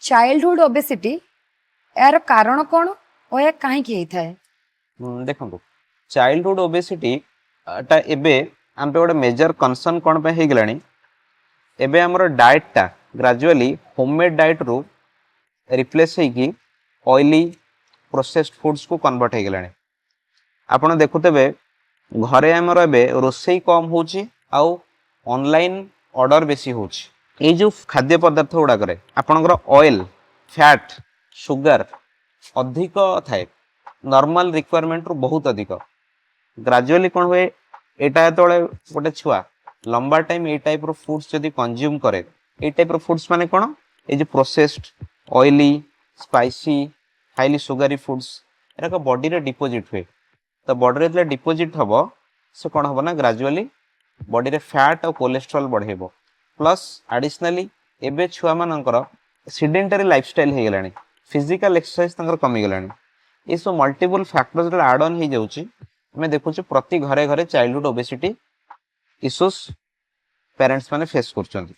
Childhood obesity यार कारण कौन और या कहीं होता है? देखो चाइल्डहुड ओबेसिटी टा एबे आम पे गोटे मेजर कनसर्न कौन पे हो गलानी एबे हमर डाइट टा ग्रेजुअली होममेड डाइट रू रिप्लेस होगी ऑयली प्रोसेस्ड फूड्स को कन्वर्ट हो गलानी। आपण देखुते घरे आमर ए रोसई कम होची आउ ऑनलाइन ऑर्डर बेसी होची। ये जो खाद्य पदार्थ गुड़ाक आपणकर ऑयल फैट सुगर अधिक थाए नॉर्मल रिक्वायरमेंट रू बहुत अधिक ग्रेजुअली कौन हुए यहाँ जो गोटे छुआ लंबा टाइम ये टाइप रो फूड्स जदि कंज्यूम करे ये टाइप रो फूड्स माने कौन ये जो processed oily spicy highly sugary foods एरा बॉडी रे डिपोजिट हुए तो बॉडी रे डिपोजिट हम से कौन हम ना ग्रेजुअली बॉडी रे फैट और कोलेस्ट्रॉल बढ़ेबो प्लस एडिशनली एबे छुआ मानकर सीडेंटरी लाइफस्टाइल हो गलानी फिजिकल एक्सरसाइज तंकर कमी गलानी ये सब मल्टीपल फैक्टर्स एड ऑन हो जाउची हमें देखुचे प्रति घरे घरे चाइल्डहुड ओबेसिटी इश्यूज पेरेंट्स माने फेस करछंती।